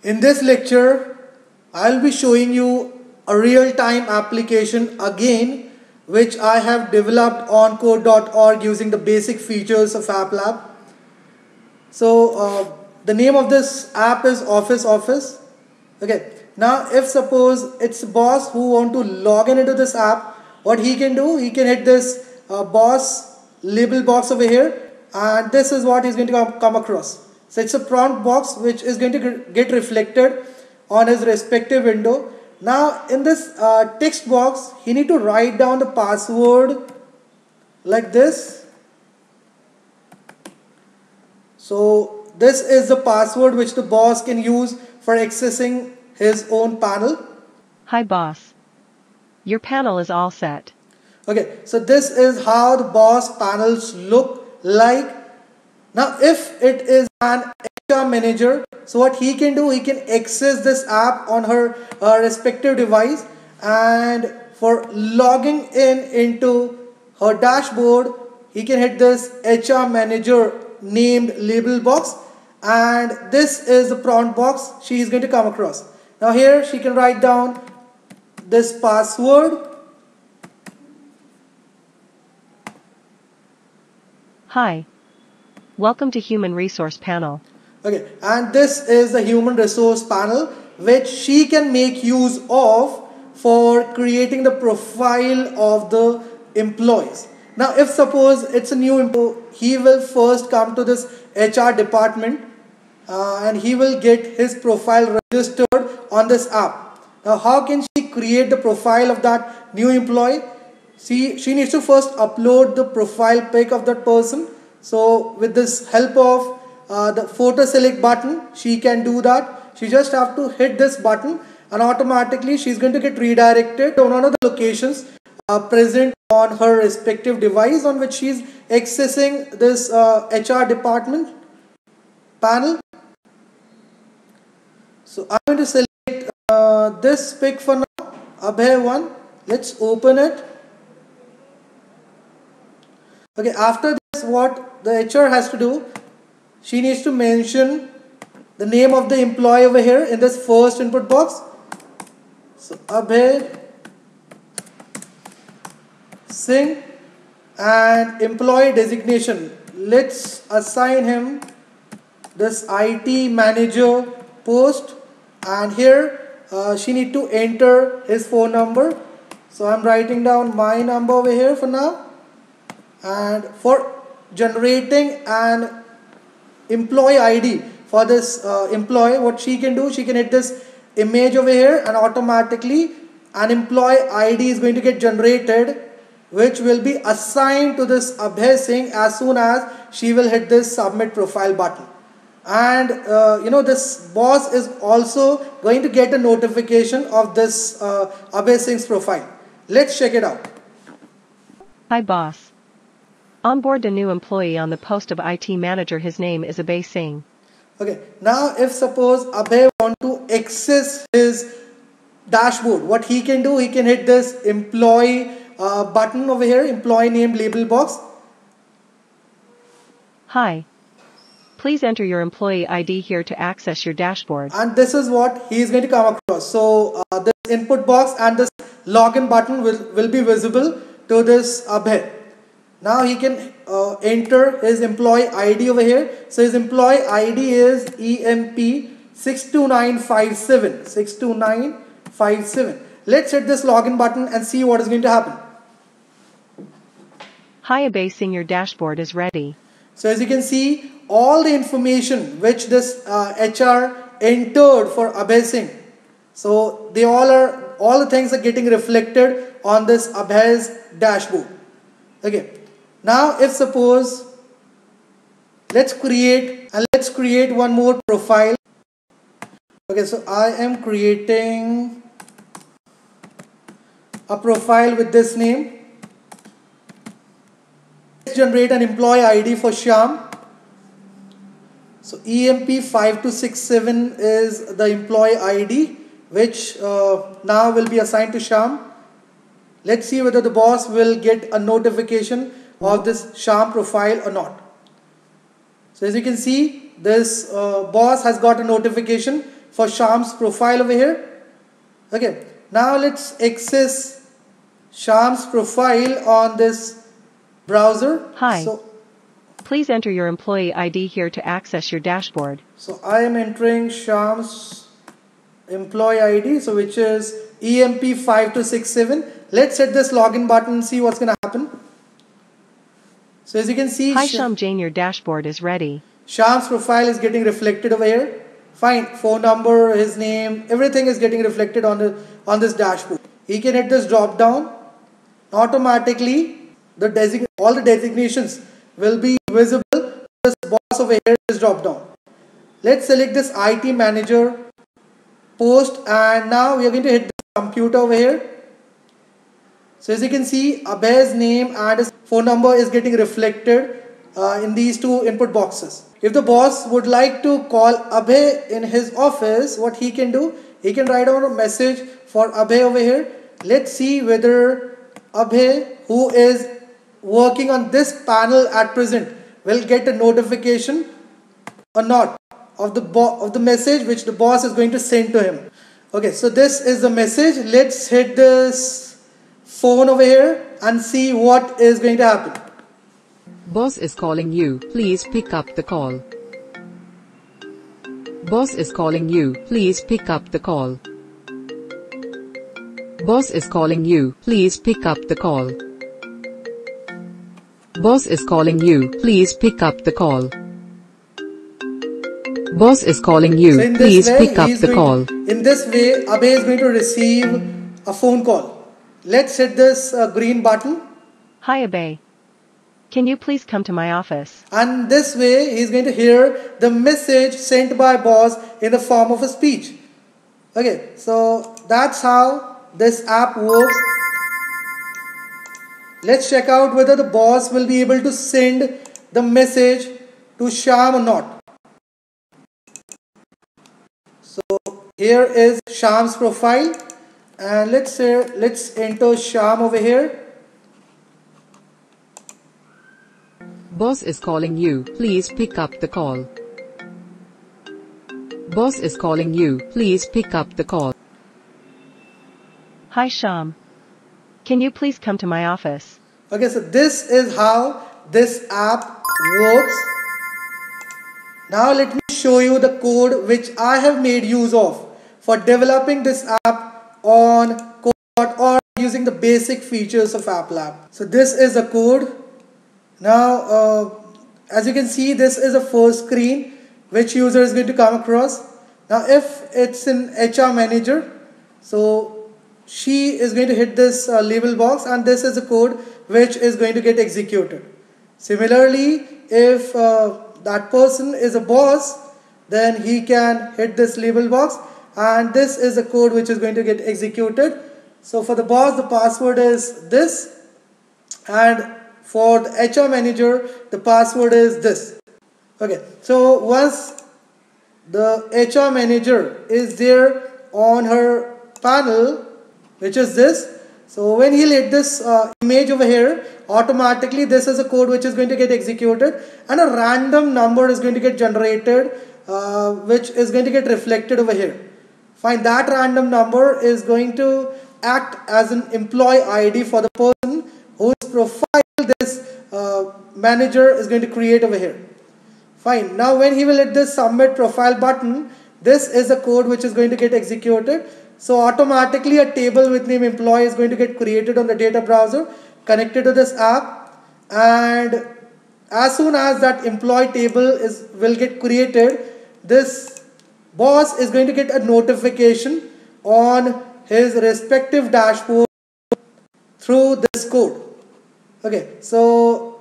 In this lecture, I'll be showing you a real-time application again, which I have developed on code.org using the basic features of AppLab. The name of this app is Office. Okay. Now, if suppose it's boss who want to log in into this app, what he can do, he can hit this boss label box over here, and this is what he's going to come across. So it's a prompt box which is going to get reflected on his respective window. Now, in this text box, he need to write down the password like this. So this is the password which the boss can use for accessing his own panel. Hi boss. Your panel is all set. Okay, so this is how the boss panels look like. Now if it is an HR manager, so what he can do, he can access this app on her respective device, and for logging in into her dashboard, he can hit this HR manager named label box, and this is the prompt box she is going to come across. Now here she can write down this password. Hi. Welcome to Human Resource Panel. Okay, and this is the Human Resource Panel which she can make use of for creating the profile of the employees. Now if suppose it's a new employee, he will first come to this HR department and he will get his profile registered on this app. Now how can she create the profile of that new employee? She needs to first upload the profile pic of that person. So with this help of the photo select button, she can do that. She just have to hit this button and automatically she's going to get redirected to one of the locations present on her respective device on which she's accessing this HR department panel. So I'm going to select this pic for now, Abhay one. Let's open it. Okay, after this, what the HR has to do, she needs to mention the name of the employee over here in this first input box. So Abhay Singh, and employee designation. Let's assign him this IT manager post, and here she need to enter his phone number. So I'm writing down my number over here for now. And for generating an employee ID for this employee, what she can do, she can hit this image over here and automatically an employee ID is going to get generated, which will be assigned to this Abhay Singh as soon as she will hit this submit profile button. And this boss is also going to get a notification of this Abhay Singh's profile. Let's check it out. Hi boss. Onboard a new employee on the post of IT manager. His name is Abhay Singh. Okay, now if suppose Abhay want to access his dashboard, what he can do, he can hit this employee button over here, employee name label box. Hi. Please enter your employee ID here to access your dashboard. And this is what he is going to come across. So this input box and this login button will be visible to this Abhay. Now he can enter his employee ID over here. So his employee ID is EMP62957. 62957. Let's hit this login button and see what is going to happen. Hi Abhay Singh, your dashboard is ready. So as you can see, all the information which this HR entered for Abhay Singh, so all the things are getting reflected on this Abhay's dashboard. Okay. Now if suppose let's create one more profile. Okay, so I am creating a profile with this name. Let's generate an employee ID for Shyam. So EMP5267 is the employee ID which now will be assigned to Shyam. Let's see whether the boss will get a notification of this Shyam profile or not. So as you can see, this boss has got a notification for Shyam's profile over here. Okay, now let's access Shyam's profile on this browser. Hi. Please enter your employee ID here to access your dashboard. So I am entering Shyam's employee ID, so which is EMP5267. Let's hit this login button and see what's going to happen. So as you can see, Hi Shyam Jain, your dashboard is ready. Shyam's profile is getting reflected over here. Fine, phone number, his name, everything is getting reflected on this dashboard. He can hit this drop down. Automatically, all the designations will be visible. This boss over here is drop down. Let's select this IT manager post, and now we are going to hit the computer over here. So as you can see, Abhay's name and his phone number is getting reflected in these two input boxes. If the boss would like to call Abhay in his office, what he can do, he can write down a message for Abhay over here. Let's see whether Abhay, who is working on this panel at present, will get a notification or not of the message which the boss is going to send to him. Okay, so this is the message. Let's hit this phone over here and see what is going to happen. Boss is calling you. Please pick up the call. Boss is calling you. Please pick up the call. Boss is calling you. Please pick up the call. Boss is calling you. Please pick up the call. Boss is calling you. So please pick up the call. In this way, Abhay is going to receive a phone call. Let's hit this green button. Hi Abhay. Can you please come to my office? And this way, he is going to hear the message sent by boss in the form of a speech. Okay, so that's how this app works. Let's check out whether the boss will be able to send the message to Shyam or not. So here is Shyam's profile, and let's enter Shyam over here. Boss is calling you. Please pick up the call. Boss is calling you. Please pick up the call. Hi Shyam. Can you please come to my office? Okay, so this is how this app works. Now let me show you the code which I have made use of for developing this app on Codebot using the basic features of App Lab. So this is the code. Now as you can see, this is the first screen which user is going to come across. Now if it's in HR manager, so she is going to hit this label box, and this is the code which is going to get executed. Similarly, if that person is a boss, then he can hit this label box, and this is the code which is going to get executed. So for the boss, the password is this, and for the HR manager, the password is this. Okay, so once the HR manager is there on her panel, which is this, so when he'll hit this image over here, automatically this is a code which is going to get executed, and a random number is going to get generated, which is going to get reflected over here. Fine, that random number is going to act as an employee ID for the person whose profile this manager is going to create over here. Fine, now when he will hit this submit profile button, this is the code which is going to get executed. So automatically a table with name employee is going to get created on the data browser, connected to this app, and as soon as that employee table will get created, this boss is going to get a notification on his respective dashboard through this code. Okay, so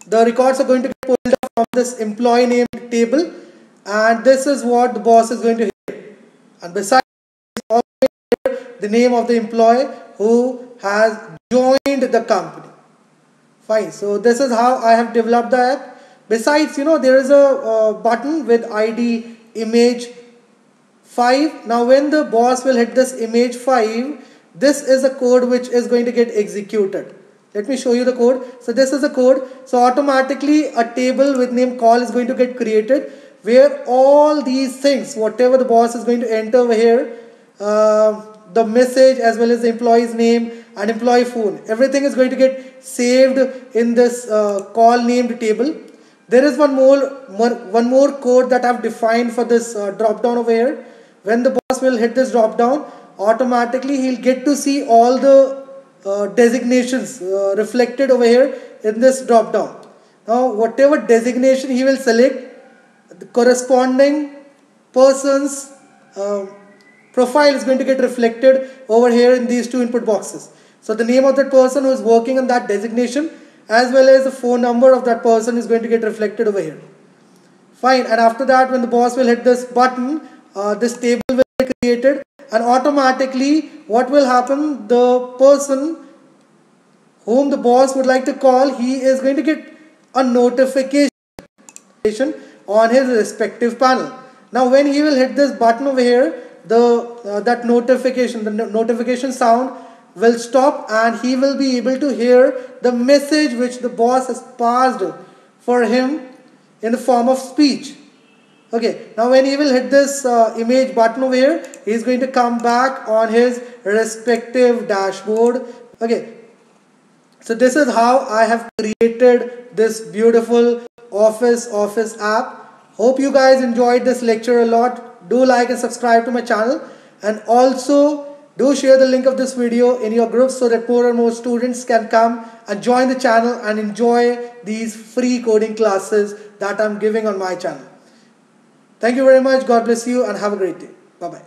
the records are going to get pulled up from this employee name table, and this is what the boss is going to hear. And besides, the name of the employee who has joined the company. Fine, so this is how I have developed the app. Besides, there is a button with ID image 5. Now when the boss will hit this image 5, this is the code which is going to get executed. Let me show you the code. So this is the code. So automatically a table with name call is going to get created. where all these things, whatever the boss is going to enter over here, the message as well as the employee's name and employee phone, everything is going to get saved in this call named table. There is one more code that I've defined for this drop down over here. When the boss will hit this drop down, automatically he'll get to see all the designations reflected over here in this drop down. Now whatever designation he will select, the corresponding person's profile is going to get reflected over here in these two input boxes. So the name of that person who is working on that designation as well as the phone number of that person is going to get reflected over here. Fine. And after that, when the boss will hit this button, this table will be created, and automatically what will happen, the person whom the boss would like to call, he is going to get a notification on his respective panel. Now when he will hit this button over here, the notification sound will stop, and he will be able to hear the message which the boss has passed for him in the form of speech. Okay, now when he will hit this image button over here, he is going to come back on his respective dashboard. Okay, so this is how I have created this beautiful Office app. Hope you guys enjoyed this lecture a lot. Do like and subscribe to my channel, and also do share the link of this video in your groups so that more and more students can come and join the channel and enjoy these free coding classes that I'm giving on my channel. Thank you very much. God bless you and have a great day. Bye-bye.